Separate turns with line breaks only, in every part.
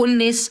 19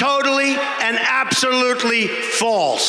totally and absolutely false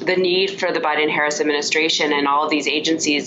The need for the Biden-Harris administration and all these agencies.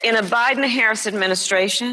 In a Biden-Harris administration,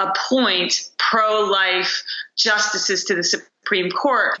Appoint pro-life justices to the Supreme Court.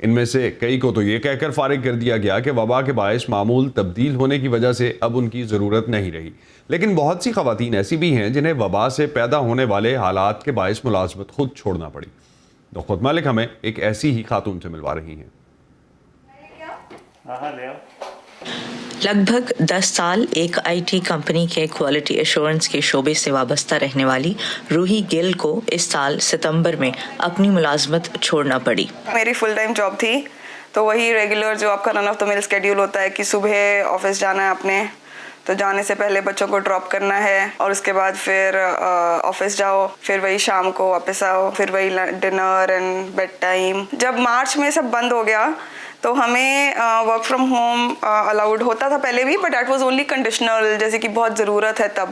ان میں سے کئی کو تو یہ کہہ کر فارغ کر دیا گیا کہ وبا کے باعث معمول تبدیل ہونے کی وجہ سے اب ان کی ضرورت نہیں رہی، لیکن بہت سی خواتین ایسی بھی ہیں جنہیں وبا سے پیدا ہونے والے حالات کے باعث ملازمت خود چھوڑنا پڑی۔ نخبت ملک ہمیں ایک ایسی ہی خاتون سے ملوا رہی ہیں۔
لگ بھگ 10 سال ایک آئی ٹی کمپنی کے کوالٹی ایشورنس کے شعبے سے وابستہ رہنے والی روحی گل کو اس سال ستمبر میں اپنی ملازمت چھوڑنا پڑی۔
میری فل ٹائم جاب تھی، تو وہی ریگولر جو آپ کا رن آف دا مل اسکیڈیول ہوتا ہے کہ صبح آفس جانا ہے اپنے، تو جانے سے پہلے بچوں کو ڈراپ کرنا ہے اور اس کے بعد پھر آفس جاؤ، پھر وہی شام کو واپس آؤ، پھر وہی ڈنر اینڈ بیڈ ٹائم۔ جب مارچ میں سب بند ہو گیا تو ہمیں ورک فرام ہوم الاؤڈ ہوتا تھا پہلے بھی، but that was only conditional, جیسے کہ بہت ضرورت ہے تب۔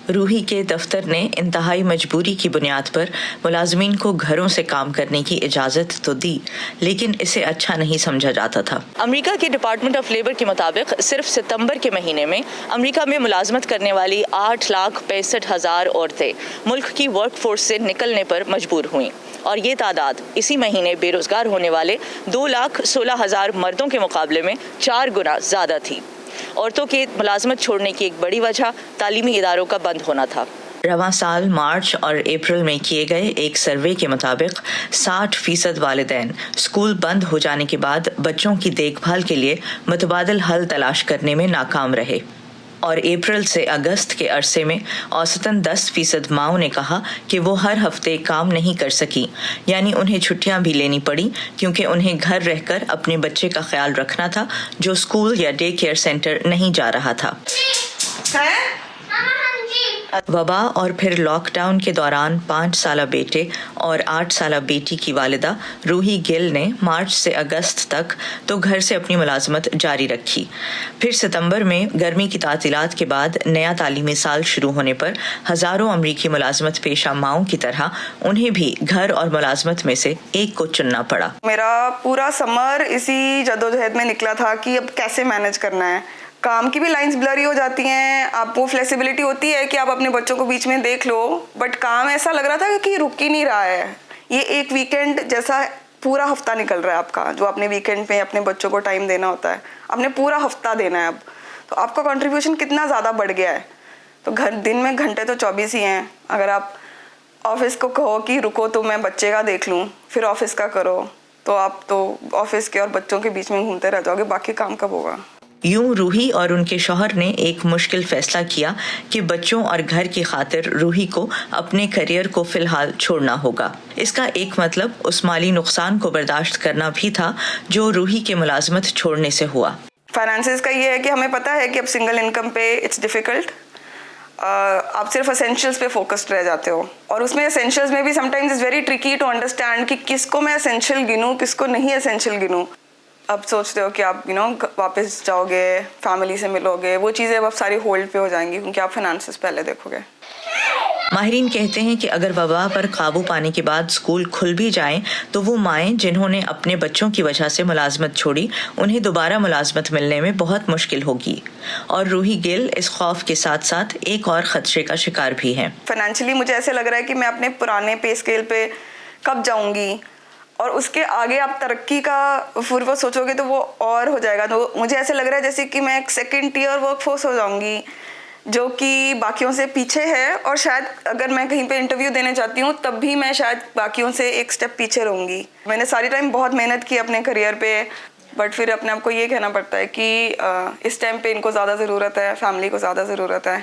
روحی کے دفتر نے انتہائی مجبوری کی بنیاد پر ملازمین کو گھروں سے کام کرنے کی اجازت تو دی، لیکن اسے اچھا نہیں سمجھا جاتا تھا۔ امریکہ کے ڈپارٹمنٹ آف لیبر کے مطابق صرف ستمبر کے مہینے میں امریکہ میں ملازمت کرنے والی 8,65,000 عورتیں ملک کی ورک فورس سے نکلنے پر مجبور ہوئیں، اور یہ تعداد اسی مہینے بے روزگار ہونے والے 2,16,000 مردوں کے مقابلے میں 4 گنا زیادہ تھی۔ عورتوں کے ملازمت چھوڑنے کی ایک بڑی وجہ تعلیمی اداروں کا بند ہونا تھا۔ رواں سال مارچ اور اپریل میں کیے گئے ایک سروے کے مطابق 60% والدین اسکول بند ہو جانے کے بعد بچوں کی دیکھ بھال کے لیے متبادل حل تلاش کرنے میں ناکام رہے، اور اپریل سے اگست کے عرصے میں اوسطاً 10% ماؤں نے کہا کہ وہ ہر ہفتے کام نہیں کر سکی، یعنی انہیں چھٹیاں بھی لینی پڑی کیونکہ انہیں گھر رہ کر اپنے بچے کا خیال رکھنا تھا جو اسکول یا ڈے کیئر سینٹر نہیں جا رہا تھا۔ وبا اور پھر لاک ڈاؤن کے دوران 5 سالہ بیٹے اور 8 سالہ بیٹی کی والدہ روحی گل نے مارچ سے اگست تک تو گھر سے اپنی ملازمت جاری رکھی۔ پھر ستمبر میں گرمی کی تعطیلات کے بعد نیا تعلیمی سال شروع ہونے پر ہزاروں امریکی ملازمت پیشہ ماؤں کی طرح انہیں بھی گھر اور ملازمت میں سے ایک کو چننا پڑا۔
میرا پورا سمر اسی جدوجہد میں نکلا تھا کہ اب کیسے مینج کرنا ہے۔ کام کی بھی لائنز بلری ہو جاتی ہیں، آپ کو فلیکسیبلٹی ہوتی ہے کہ آپ اپنے بچوں کو بیچ میں دیکھ لو، بٹ کام ایسا لگ رہا تھا کہ رک ہی نہیں رہا ہے۔ یہ ایک ویکینڈ جیسا پورا ہفتہ نکل رہا ہے آپ کا، جو اپنے ویکینڈ پہ اپنے بچوں کو ٹائم دینا ہوتا ہے، آپ نے پورا ہفتہ دینا ہے اب، تو آپ کا کنٹریبیوشن کتنا زیادہ بڑھ گیا ہے۔ تو دن میں گھنٹے تو 24 ہی ہیں، اگر آپ آفس کو کہو کہ رکو تو میں بچے کا دیکھ لوں، پھر آفس کا کرو، تو آپ تو آفس کے اور بچوں کے بیچ میں گھومتے رہ جاؤ گے، باقی کام کب ہوگا۔
یوں روحی اور ان کے شوہر نے ایک مشکل فیصلہ کیا کہ بچوں اور گھر کی خاطر روحی کو اپنے کیریئر کو فی الحال چھوڑنا ہوگا۔ اس کا ایک مطلب اس مالی نقصان کو برداشت کرنا بھی تھا جو روحی کے ملازمت چھوڑنے سے ہوا۔
فائنانسز کا یہ ہے کہ ہمیں پتہ ہے کہ اب سنگل انکم پہ اٹس ڈیفیکلٹ، آپ صرف اسینشیلس پہ فوکسڈ رہ جاتے ہو، اور اس میں اسینشیلس میں بھی sometimes it's very tricky to understand کہ کس کو میں اسینشیل گنوں کس کو نہیں اسینشیل گنوں۔ اب سوچتے ہو کہ آپ واپس جاؤ گے، فیملی سے ملو گے، وہ چیزیں اب ساری ہولڈ پہ ہو جائیں گی کیونکہ آپ فائنانسز پہلے دیکھو گے۔
ماہرین کہتے ہیں کہ اگر وبا پر قابو پانے کے بعد اسکول کھل بھی جائیں تو وہ مائیں جنہوں نے اپنے بچوں کی وجہ سے ملازمت چھوڑی انہیں دوبارہ ملازمت ملنے میں بہت مشکل ہوگی، اور روحی گل اس خوف کے ساتھ ساتھ ایک اور خدشے کا شکار بھی ہیں۔
فائنینشلی مجھے ایسے لگ رہا ہے کہ میں اپنے پرانے پے اسکیل پہ کب جاؤں گی، اور اس کے آگے آپ ترقی کا پھر وہ سوچو گے تو وہ اور ہو جائے گا۔ تو مجھے ایسے لگ رہا ہے جیسے کہ میں ایک سیکنڈ ٹیئر ورک فورس ہو جاؤں گی جو کہ باقیوں سے پیچھے ہے، اور شاید اگر میں کہیں پہ انٹرویو دینے جاتی ہوں تب بھی میں شاید باقیوں سے ایک سٹیپ پیچھے رہوں گی۔ میں نے ساری ٹائم بہت محنت کی اپنے کریئر پہ، بٹ پھر اپنے آپ کو یہ کہنا پڑتا ہے کہ اس ٹائم پہ ان کو زیادہ ضرورت ہے، فیملی کو زیادہ ضرورت ہے۔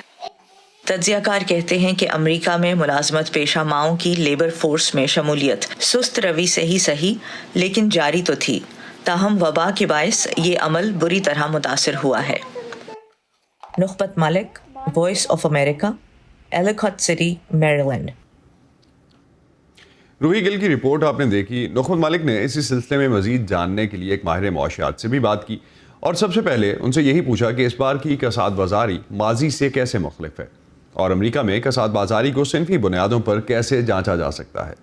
تجزیہ کار کہتے ہیں کہ امریکہ میں ملازمت پیشہ ماؤں کی لیبر فورس میں شمولیت سست روی سے ہی صحیح لیکن جاری تو تھی، تاہم وبا کے باعث یہ عمل بری طرح متاثر ہوا ہے۔ Nikhat Malik, Voice of America, Ellicott City, Maryland.
Roohi Gul کی رپورٹ آپ نے دیکھی۔ نخبت ملک نے اسی سلسلے میں مزید جاننے کے لیے ایک ماہر معاشیات سے بھی بات کی، اور سب سے پہلے ان سے یہی پوچھا کہ اس بار کی کساد بازاری ماضی سے کیسے مختلف ہے، اور امریکہ میں کساد بازاری کو صنفی بنیادوں پر کیسے جانچا جا سکتا ہے۔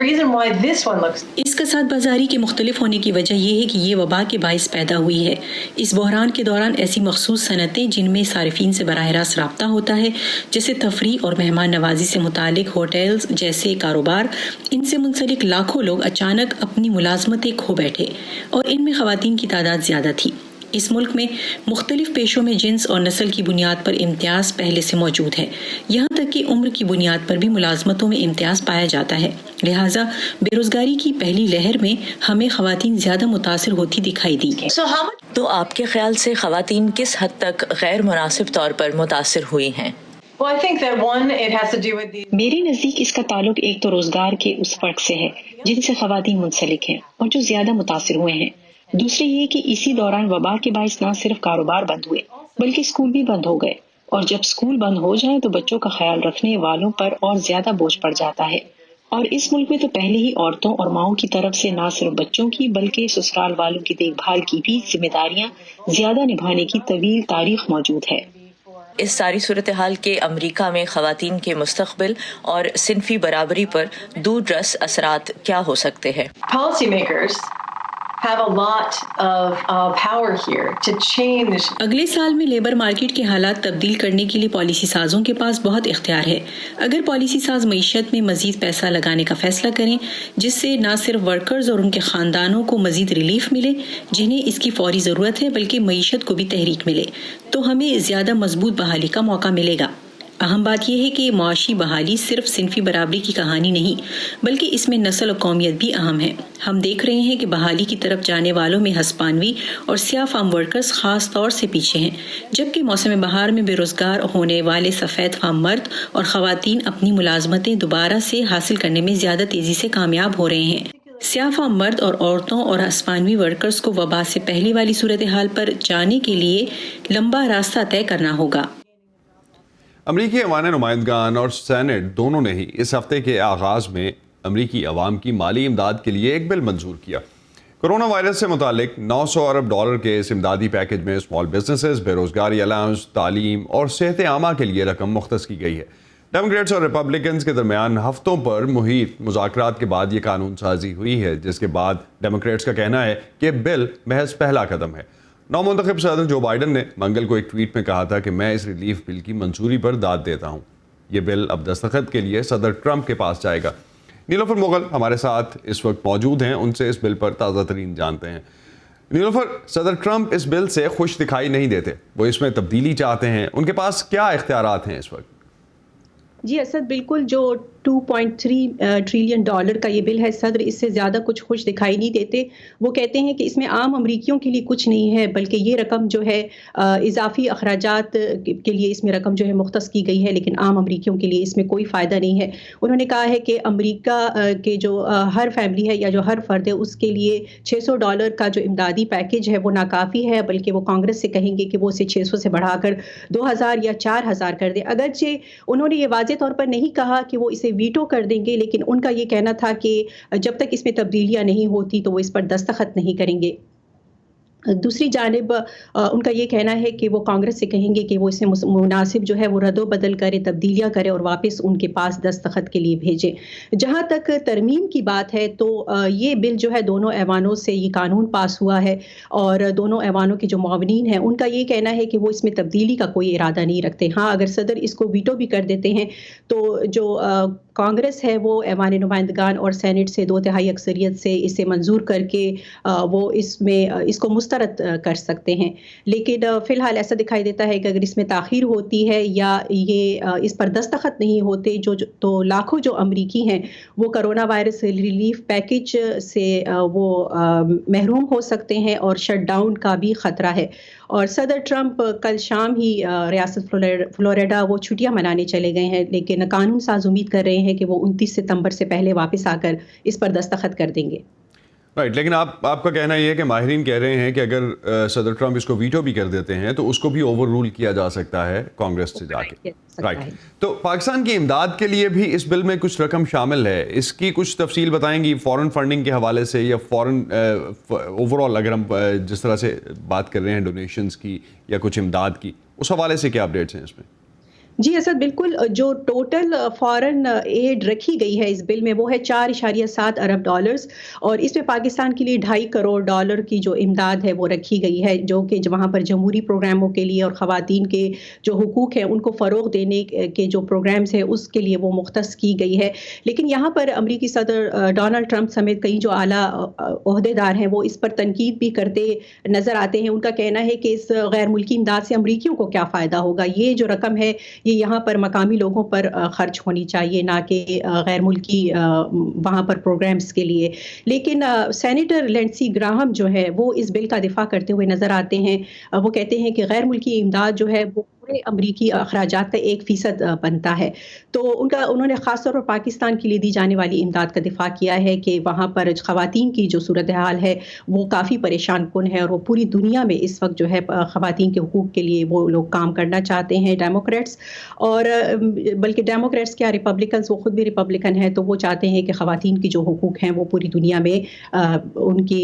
اس کساد بازاری کے مختلف ہونے کی وجہ یہ ہے کہ یہ وبا کے باعث پیدا ہوئی ہے۔ اس بحران کے دوران ایسی مخصوص صنعتیں جن میں صارفین سے براہ راست رابطہ ہوتا ہے، جیسے تفریح اور مہمان نوازی سے متعلق ہوٹلز جیسے کاروبار، ان سے منسلک لاکھوں لوگ اچانک اپنی ملازمتیں کھو بیٹھے، اور ان میں خواتین کی تعداد زیادہ تھی۔ اس ملک میں مختلف پیشوں میں جنس اور نسل کی بنیاد پر امتیاز پہلے سے موجود ہے، یہاں تک کہ عمر کی بنیاد پر بھی ملازمتوں میں امتیاز پایا جاتا ہے۔ لہٰذا بے روزگاری کی پہلی لہر میں ہمیں خواتین زیادہ متاثر ہوتی دکھائی دی ہے۔
تو آپ کے خیال سے خواتین کس حد تک غیر مناسب طور پر متاثر ہوئی ہیں؟
میرے نزدیک اس کا تعلق ایک تو روزگار کے اس فرق سے ہے جن سے خواتین منسلک ہیں اور جو زیادہ متاثر ہوئے ہیں، دوسرے یہ کہ اسی دوران وبا کے باعث نہ صرف کاروبار بند ہوئے بلکہ اسکول بھی بند ہو گئے، اور جب اسکول بند ہو جائیں تو بچوں کا خیال رکھنے والوں پر اور زیادہ بوجھ پڑ جاتا ہے، اور اس ملک میں تو پہلے ہی عورتوں اور ماؤں کی طرف سے نہ صرف بچوں کی بلکہ سسرال والوں کی دیکھ بھال کی بھی ذمہ داریاں زیادہ نبھانے کی طویل تاریخ موجود ہے۔
اس ساری صورتحال کے امریکہ میں خواتین کے مستقبل اور صنفی برابری پر دور رس اثرات کیا ہو سکتے ہیں؟
اگلے سال میں لیبر مارکیٹ کے حالات تبدیل کرنے کے لیے پالیسی سازوں کے پاس بہت اختیار ہے۔ اگر پالیسی ساز معیشت میں مزید پیسہ لگانے کا فیصلہ کریں جس سے نہ صرف ورکرز اور ان کے خاندانوں کو مزید ریلیف ملے جنہیں اس کی فوری ضرورت ہے، بلکہ معیشت کو بھی تحریک ملے، تو ہمیں زیادہ مضبوط بحالی کا موقع ملے گا۔ اہم بات یہ ہے کہ معاشی بحالی صرف صنفی برابری کی کہانی نہیں، بلکہ اس میں نسل و قومیت بھی اہم ہے۔ ہم دیکھ رہے ہیں کہ بحالی کی طرف جانے والوں میں ہسپانوی اور سیاہ فارم ورکرز خاص طور سے پیچھے ہیں، جبکہ موسم بہار میں بے روزگار ہونے والے سفید فارم مرد اور خواتین اپنی ملازمتیں دوبارہ سے حاصل کرنے میں زیادہ تیزی سے کامیاب ہو رہے ہیں۔ سیاہ فام مرد اور عورتوں اور ہسپانوی ورکرز کو وبا سے پہلے والی صورتحال پر جانے کے لیے لمبا راستہ طے کرنا ہوگا۔
امریکی ایوان نمائندگان اور سینٹ دونوں نے ہی اس ہفتے کے آغاز میں امریکی عوام کی مالی امداد کے لیے ایک بل منظور کیا۔ کرونا وائرس سے متعلق $900 ارب کے اس امدادی پیکج میں اسمال بزنسز، بے روزگاری الاؤنس، تعلیم اور صحت عامہ کے لیے رقم مختص کی گئی ہے۔ ڈیموکریٹس اور ریپبلکنز کے درمیان ہفتوں پر محیط مذاکرات کے بعد یہ قانون سازی ہوئی ہے، جس کے بعد ڈیموکریٹس کا کہنا ہے کہ بل محض پہلا قدم ہے۔ نو منتخب صدر جو بائیڈن نے منگل کو ایک ٹویٹ میں کہا تھا کہ میں اس ریلیف بل کی منظوری پر داد دیتا ہوں۔ یہ بل اب دستخط کے لیے صدر ٹرمپ کے پاس جائے گا۔ نیلوفر مغل ہمارے ساتھ اس وقت موجود ہیں، ان سے اس بل پر تازہ ترین جانتے ہیں۔ نیلوفر، صدر ٹرمپ اس بل سے خوش دکھائی نہیں دیتے، وہ اس میں تبدیلی چاہتے ہیں، ان کے پاس کیا اختیارات ہیں اس وقت؟
جی اسد، بالکل جو $2.3 ٹریلین کا یہ بل ہے، صدر اس سے زیادہ کچھ خوش دکھائی نہیں دیتے۔ وہ کہتے ہیں کہ اس میں عام امریکیوں کے لیے کچھ نہیں ہے، بلکہ یہ رقم جو ہے اضافی اخراجات کے لیے اس میں رقم جو ہے مختص کی گئی ہے، لیکن عام امریکیوں کے لیے اس میں کوئی فائدہ نہیں ہے۔ انہوں نے کہا ہے کہ امریکہ کے جو ہر فیملی ہے یا جو ہر فرد ہے اس کے لیے $600 کا جو امدادی پیکج ہے وہ ناکافی ہے، بلکہ وہ کانگریس سے کہیں گے کہ وہ اسے 600 سے بڑھا کر 2000 یا 4000 کر دے۔ اگرچہ انہوں نے یہ واضح طور پر نہیں کہا کہ وہ اسے ویٹو کر دیں گے، لیکن ان کا یہ کہنا تھا کہ جب تک اس میں تبدیلیاں نہیں ہوتی تو وہ اس پر دستخط نہیں کریں گے۔ دوسری جانب ان کا یہ کہنا ہے کہ وہ کانگریس سے کہیں گے کہ وہ اس میں مناسب جو ہے وہ رد و بدل کرے، تبدیلیاں کرے اور واپس ان کے پاس دستخط کے لیے بھیجیں۔ جہاں تک ترمیم کی بات ہے تو یہ بل جو ہے دونوں ایوانوں سے یہ قانون پاس ہوا ہے، اور دونوں ایوانوں کے جو معاونین ہیں ان کا یہ کہنا ہے کہ وہ اس میں تبدیلی کا کوئی ارادہ نہیں رکھتے۔ ہاں، اگر صدر اس کو ویٹو بھی کر دیتے ہیں تو جو کانگریس ہے وہ ایوان نمائندگان اور سینٹ سے 2/3 اکثریت سے اسے منظور کر کے وہ اس کو مسترد کر سکتے ہیں۔ لیکن فی الحال ایسا دکھائی دیتا ہے کہ اگر اس میں تاخیر ہوتی ہے یا یہ اس پر دستخط نہیں ہوتے تو لاکھوں جو امریکی ہیں وہ کرونا وائرس ریلیف پیکج سے وہ محروم ہو سکتے ہیں، اور شٹ ڈاؤن کا بھی خطرہ ہے۔ اور صدر ٹرمپ کل شام ہی ریاست فلوریڈا وہ چھٹیاں منانے چلے گئے ہیں، لیکن قانون ساز امید کر رہے ہیں کہ وہ 29 ستمبر سے پہلے واپس آ کر اس پر دستخط کر دیں گے۔
رائٹ، لیکن آپ کا کہنا یہ ہے کہ ماہرین کہہ رہے ہیں کہ اگر صدر ٹرمپ اس کو ویٹو بھی کر دیتے ہیں تو اس کو بھی اوور رول کیا جا سکتا ہے کانگریس سے جا کے۔ رائٹ، تو پاکستان کی امداد کے لیے بھی اس بل میں کچھ رقم شامل ہے، اس کی کچھ تفصیل بتائیں گی فورن فنڈنگ کے حوالے سے، یا فورن اوور آل اگر ہم جس طرح سے بات کر رہے ہیں ڈونیشنز کی یا کچھ امداد کی، اس حوالے سے کیا اپڈیٹس ہیں اس میں؟
جی اسد بالکل جو ٹوٹل فارن ایڈ رکھی گئی ہے اس بل میں وہ ہے $4.7 ارب اور اس میں پاکستان کے لیے $2.5 کروڑ کی جو امداد ہے وہ رکھی گئی ہے جو کہ وہاں پر جمہوری پروگراموں کے لیے اور خواتین کے جو حقوق ہیں ان کو فروغ دینے کے جو پروگرامز ہیں اس کے لیے وہ مختص کی گئی ہے. لیکن یہاں پر امریکی صدر ڈونلڈ ٹرمپ سمیت کئی جو اعلیٰ عہدیدار ہیں وہ اس پر تنقید بھی کرتے نظر آتے ہیں. ان کا کہنا ہے کہ اس غیر ملکی امداد سے امریکیوں کو کیا فائدہ ہوگا, یہ جو رقم ہے یہ یہاں پر مقامی لوگوں پر خرچ ہونی چاہیے نہ کہ غیر ملکی وہاں پر پروگرامز کے لیے. لیکن سینیٹر لینڈسی گراہم جو ہے وہ اس بل کا دفاع کرتے ہوئے نظر آتے ہیں. وہ کہتے ہیں کہ غیر ملکی امداد جو ہے وہ امریکی اخراجات کا 1% بنتا ہے. تو انہوں نے خاص طور پر پاکستان کے لیے دی جانے والی امداد کا دفاع کیا ہے کہ وہاں پر خواتین کی جو صورتحال ہے وہ کافی پریشان کن ہے اور وہ پوری دنیا میں اس وقت جو ہے خواتین کے حقوق کے لیے وہ لوگ کام کرنا چاہتے ہیں ڈیموکریٹس. اور بلکہ ڈیموکریٹس کیا ریپبلکنز, وہ خود بھی ریپبلکن ہیں, تو وہ چاہتے ہیں کہ خواتین کی جو حقوق ہیں وہ پوری دنیا میں ان کی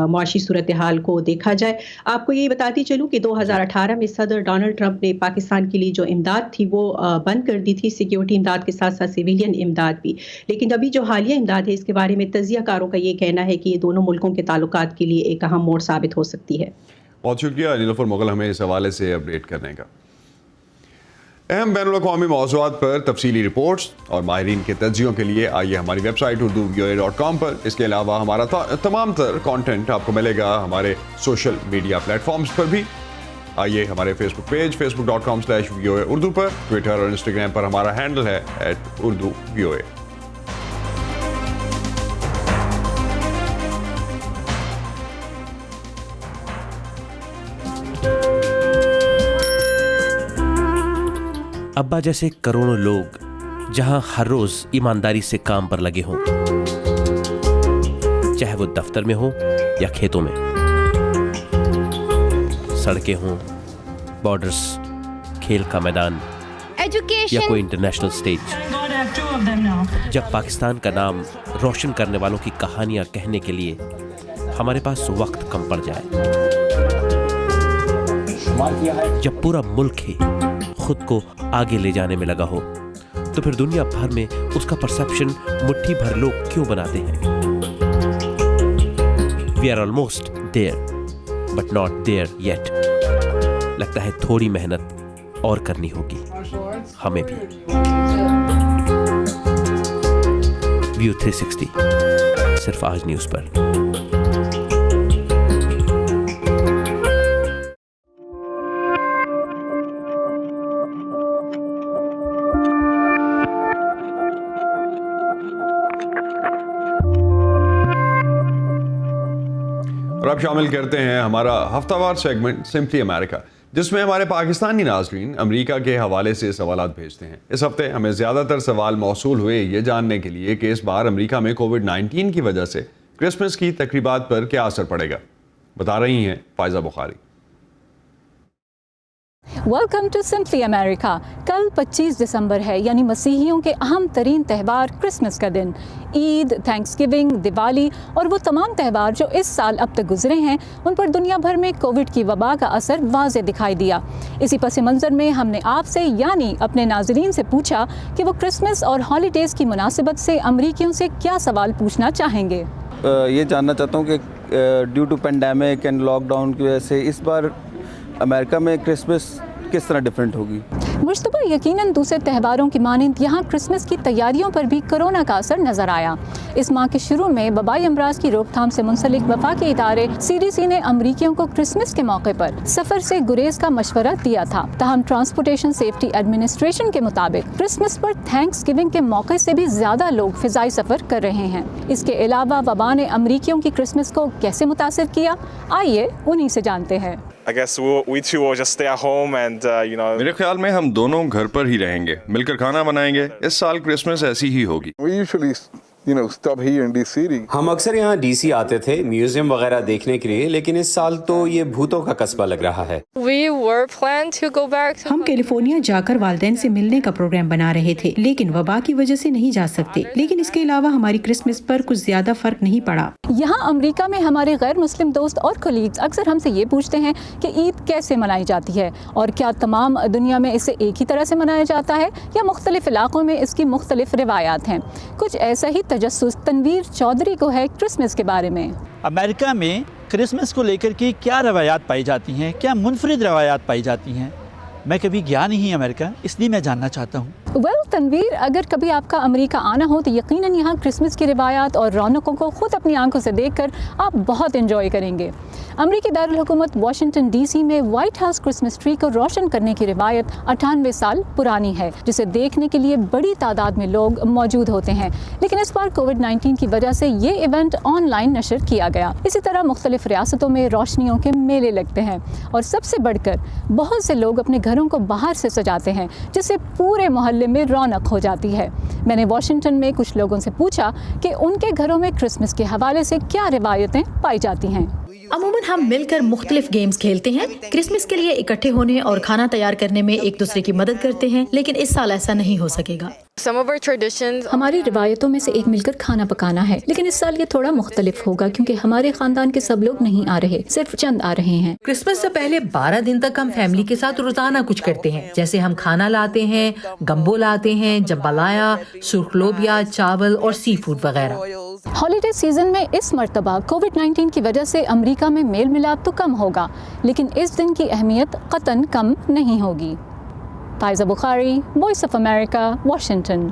معاشی صورتحال کو دیکھا جائے. آپ کو یہ بتاتی چلوں کہ 2018 میں صدر ڈونلڈ ٹرمپ نے پاکستان کے لیے جو امداد تھی وہ بند کر دی تھی, سیکیورٹی امداد کے ساتھ ساتھ سویلین امداد بھی. لیکن ابھی جو حالیہ امداد ہے اس کے بارے میں تجزیہ کاروں کا یہ کہنا ہے کہ یہ دونوں ملکوں کے تعلقات کے لیے ایک اہم موڑ ثابت ہو سکتی ہے.
بہت شکریہ نیلوفر مغل ہمیں اس حوالے سے اپڈیٹ کرنے کا. اہم بین الاقوامی موضوعات پر تفصیلی رپورٹس اور ماہرین کے تجزیوں کے لیے آئیے ہماری ویب سائٹ urduvoa.com پر. اس کے علاوہ ہمارا تمام تر کانٹینٹ آپ کو ملے گا ہمارے سوشل میڈیا پلیٹ فارمز پر بھی. آئیے ہمارے فیس بک پیج facebook.com/VOA اردو پر, ٹویٹر اور انسٹاگرام پر ہمارا ہینڈل ہے @urduvoa.
ابا جیسے کروڑوں لوگ جہاں ہر روز ایمانداری سے کام پر لگے ہوں, چاہے وہ دفتر میں ہوں یا کھیتوں میں, سڑکیں ہوں, بارڈرز, کھیل کا میدان یا کوئی انٹرنیشنل سٹیج. جب پاکستان کا نام روشن کرنے والوں کی کہانیاں کہنے کے لیے ہمارے پاس وقت کم پڑ جائے, جب پورا ملک ہی خود کو آگے لے جانے میں لگا ہو, تو پھر دنیا بھر میں اس کا پرسپشن مٹھی بھر لوگ کیوں بناتے ہیں؟ We are almost there, but not there yet. لگتا ہے تھوڑی محنت اور کرنی ہوگی ہمیں بھی. ویو 360 صرف آج نیوز پر.
اور اب شامل کرتے ہیں ہمارا ہفتہ وار سیگمنٹ سمپلی امریکہ, جس میں ہمارے پاکستانی ناظرین امریکہ کے حوالے سے سوالات بھیجتے ہیں. اس ہفتے ہمیں زیادہ تر سوال موصول ہوئے یہ جاننے کے لیے کہ اس بار امریکہ میں کووڈ-19 کی وجہ سے کرسمس کی تقریبات پر کیا اثر پڑے گا. بتا رہی ہیں فائزہ بخاری.
ویلکم ٹو سمپلی امریکہ. کل 25 دسمبر ہے, یعنی مسیحیوں کے اہم ترین تہوار کرسمس کا دن. عید, تھینکس گیونگ, دیوالی اور وہ تمام تہوار جو اس سال اب تک گزرے ہیں ان پر دنیا بھر میں کووڈ کی وبا کا اثر واضح دکھائی دیا. اسی پس منظر میں ہم نے آپ سے یعنی اپنے ناظرین سے پوچھا کہ وہ کرسمس اور ہالیڈیز کی مناسبت سے امریکیوں سے کیا سوال پوچھنا چاہیں گے.
یہ جاننا چاہتا ہوں کہ due to pandemic and lockdown کی وجہ سے اس بار امریکہ میں کرسمس کس طرح ڈیفرنٹ ہوگی.
مشتبہ یقیناً دوسرے تہواروں کی مانند یہاں کرسمس کی تیاریوں پر بھی کورونا کا اثر نظر آیا. اس ماہ کے شروع میں وبائی امراض کی روک تھام سے منسلک وفاقی ادارے CDC نے امریکیوں کو کرسمس کے موقع پر سفر سے گریز کا مشورہ دیا تھا. تاہم ٹرانسپورٹیشن سیفٹی ایڈمنسٹریشن کے مطابق کرسمس پر تھینکس گیونگ کے موقع سے بھی زیادہ لوگ فضائی سفر کر رہے ہیں. اس کے علاوہ وبا نے امریکیوں کی کرسمس کو کیسے متاثر کیا, آئیے انہی سے جانتے ہیں.
میرے خیال میں ہم دونوں گھر پر ہی رہیں گے, مل کر کھانا بنائیں گے. اس سال کرسمس ایسی ہی ہوگی.
stuff here in DC.
ہم اکثر یہاں ڈی سی آتے تھے میوزیم وغیرہ دیکھنے کے لیے، لیکن اس سال تو یہ بھوتوں کا قصبہ لگ رہا ہے۔
ہم کیلیفورنیا جا کر والدین سے ملنے کا پروگرام بنا رہے تھے، لیکن وبا کی وجہ سے نہیں جا سکتے، لیکن اس کے علاوہ ہماری کرسمس پر کچھ زیادہ فرق نہیں پڑا۔
یہاں امریکہ میں ہمارے غیر مسلم دوست اور کولیگز اکثر ہم سے یہ پوچھتے ہیں کہ عید کیسے منائی جاتی ہے اور کیا تمام دنیا میں اسے ایک ہی طرح سے منایا جاتا ہے یا مختلف علاقوں میں اس کی مختلف روایات ہیں۔ کچھ ایسا ہی تجسس تنویر چودھری کو ہے کرسمس کے بارے میں۔
امریکہ میں کرسمس کو لے کر کے کیا روایات پائی جاتی ہیں، کیا منفرد روایات پائی جاتی ہیں، میں کبھی گیا نہیں امریکہ، اس لیے میں جاننا چاہتا ہوں۔
تنویر، اگر کبھی آپ کا امریکہ آنا ہو تو یقیناً یہاں کرسمس کی روایات اور رونقوں کو خود اپنی آنکھوں سے دیکھ کر آپ بہت انجوائے کریں گے۔ امریکی دارالحکومت واشنگٹن ڈی سی میں وائٹ ہاؤس کرسمس ٹری کو روشن کرنے کی روایت 98 سال پرانی ہے، جسے دیکھنے کے لیے بڑی تعداد میں لوگ موجود ہوتے ہیں، لیکن اس بار کووڈ-19 کی وجہ سے یہ ایونٹ آن لائن نشر کیا گیا۔ اسی طرح مختلف ریاستوں میں روشنیوں کے میلے لگتے ہیں اور سب سے بڑھ کر بہت سے لوگ اپنے گھروں کو باہر سے سجاتے ہیں، جس سے پورے محلے میں رونق ہو جاتی ہے۔ میں نے واشنگٹن میں کچھ لوگوں سے پوچھا کہ ان کے گھروں میں کرسمس کے حوالے سے کیا روایتیں پائی جاتی ہیں۔
عموماً ہم مل کر مختلف گیمز کھیلتے ہیں، کرسمس کے لیے اکٹھے ہونے اور کھانا تیار کرنے میں ایک دوسرے کی مدد کرتے ہیں، لیکن اس سال ایسا نہیں ہو سکے گا۔
ہماری روایتوں میں سے ایک مل کر کھانا پکانا ہے، لیکن اس سال یہ تھوڑا مختلف ہوگا کیونکہ ہمارے خاندان کے سب لوگ نہیں آ رہے، صرف چند آ رہے ہیں۔
کرسمس سے پہلے 12 دن تک ہم فیملی کے ساتھ روزانہ کچھ کرتے ہیں، جیسے ہم کھانا لاتے ہیں، گمبو لاتے ہیں، جمبالایا، سرخ لوبیا، چاول اور سی فوڈ وغیرہ۔
ہالیڈے سیزن میں اس مرتبہ کووڈ-19 کی وجہ سے امریکہ میں میل ملاپ تو کم ہوگا، لیکن اس دن کی اہمیت قطعاً کم نہیں ہوگی۔ فائزہ بخاری، وائس آف امریکہ، واشنگٹن۔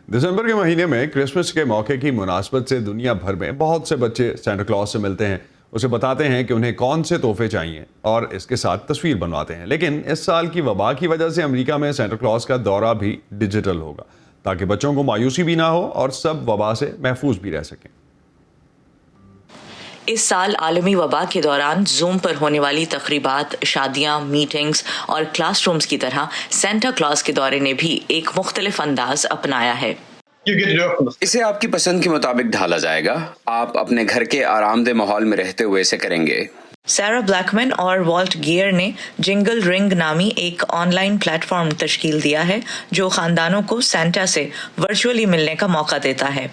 دسمبر کے مہینے میں کرسمس کے موقع کی مناسبت سے دنیا بھر میں بہت سے بچے سینٹا کلاز سے ملتے ہیں، اسے بتاتے ہیں کہ انہیں کون سے تحفے چاہیے اور اس کے ساتھ تصویر بنواتے ہیں۔ لیکن اس سال کی وبا کی وجہ سے امریکہ میں سینٹا کلاز کا دورہ بھی ڈیجیٹل ہوگا تاکہ بچوں کو مایوسی بھی نہ ہو اور سب وبا سے محفوظ بھی رہ سکیں۔
اس سال عالمی وبا کے دوران زوم پر ہونے والی تقریبات، شادیاں، میٹنگز اور کلاس رومز کی طرح سینٹا کلاز کے دورے نے بھی ایک مختلف انداز اپنایا ہے۔
اسے آپ کی پسند کے مطابق ڈھالا جائے گا، آپ اپنے گھر کے آرام دہ ماحول میں رہتے ہوئے اسے کریں گے۔
سارا بلیکمن اور والٹ گیئر نے جنگل رنگ نامی ایک آن لائن پلیٹ فارم تشکیل دیا ہے جو خاندانوں کو سینٹا سے ورچولی ملنے کا موقع دیتا ہے۔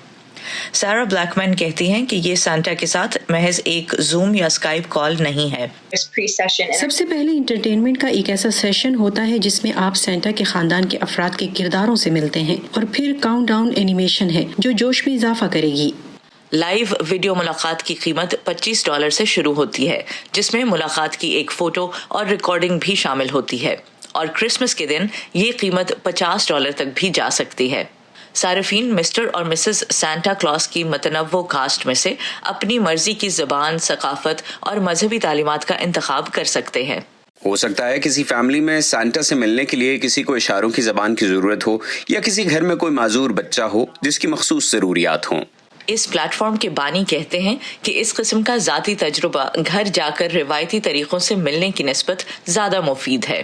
سارا بلیکمن کہتی ہیں کہ یہ سانتا کے ساتھ محض ایک زوم یا اسکائپ کال نہیں ہے۔
سب سے پہلے انٹرٹینمنٹ کا ایک ایسا سیشن ہوتا ہے جس میں آپ سانتا کے خاندان کے افراد کے کرداروں سے ملتے ہیں، اور پھر کاؤنٹ ڈاؤن اینیمیشن ہے جو جوش میں اضافہ کرے گی۔
لائیو ویڈیو ملاقات کی قیمت $25 سے شروع ہوتی ہے، جس میں ملاقات کی ایک فوٹو اور ریکارڈنگ بھی شامل ہوتی ہے، اور کرسمس کے دن یہ قیمت $50 تک بھی جا سکتی ہے۔ صارفین مسٹر اور مسز سانتا کلاز کی متنوع کاسٹ میں سے اپنی مرضی کی زبان، ثقافت اور مذہبی تعلیمات کا انتخاب کر سکتے ہیں۔
ہو سکتا ہے کسی فیملی میں سانتا سے ملنے کے لیے کسی کو اشاروں کی زبان کی ضرورت ہو، یا کسی گھر میں کوئی معذور بچہ ہو جس کی مخصوص ضروریات ہوں۔
اس پلیٹ فارم کے بانی کہتے ہیں کہ اس قسم کا ذاتی تجربہ گھر جا کر روایتی طریقوں سے ملنے کی نسبت زیادہ مفید ہے۔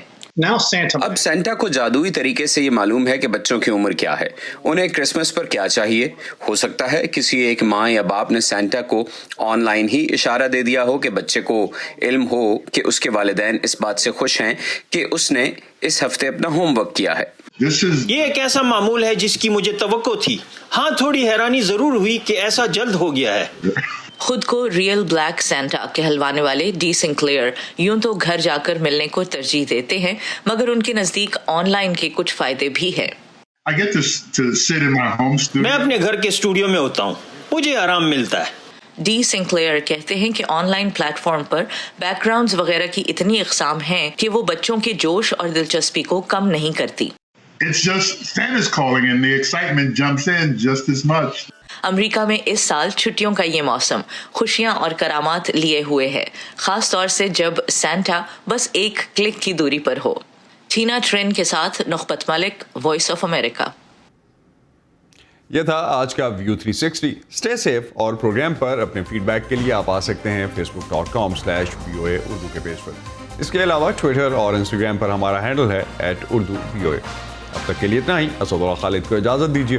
اب سینٹا کو جادوئی طریقے سے یہ معلوم ہے کہ بچوں کی عمر کیا ہے، انہیں کرسمس پر کیا چاہیے۔ ہو سکتا ہے کسی ایک ماں یا باپ نے سینٹا کو آن لائن ہی اشارہ دے دیا ہو کہ بچے کو علم ہو کہ اس کے والدین اس بات سے خوش ہیں کہ اس نے اس ہفتے اپنا ہوم ورک کیا ہے۔
یہ ایک ایسا معمول ہے جس کی مجھے توقع تھی۔ ہاں، تھوڑی حیرانی ضرور ہوئی کہ ایسا جلد ہو گیا ہے۔
خود کو ریئل بلیک سینٹا کہلوانے والے ڈی سنکلیئر یوں تو گھر جا کر ملنے کو ترجیح دیتے ہیں، مگر ان کے نزدیک آن لائن کے کچھ فائدے بھی ہیں۔
میں اپنے گھر کے اسٹوڈیو میں ہوتا ہوں، مجھے آرام ملتا ہے۔
ڈی سنکلیئر کہتے ہیں کہ on line plate form per back grounds وغیرہ کی اتنی اقسام ہیں کہ وہ بچوں کے جوش اور دلچسپی کو کم نہیں کرتی۔ امریکہ میں اس سال چھٹیوں کا یہ موسم خوشیاں اور کرامات لیے ہوئے ہے، خاص طور سے جب سانتا بس ایک کلک کی دوری پر ہو۔ ٹینا ٹرین کے ساتھ نخبت ملک، وائس آف امریکہ۔
یہ تھا آج کا ویو 360۔ اسٹے سیف، اور پروگرام پر اپنے فیڈ بیک کے لیے آپ آ سکتے ہیں facebook.com/VOA اردو کے پیج پر۔ اس کے علاوہ ٹویٹر اور انسٹاگرام پر ہمارا ہینڈل ہے @urduvoa۔ اب تک کے لیے اتنا ہی۔ اسد اللہ خالد کو اجازت دیجیے۔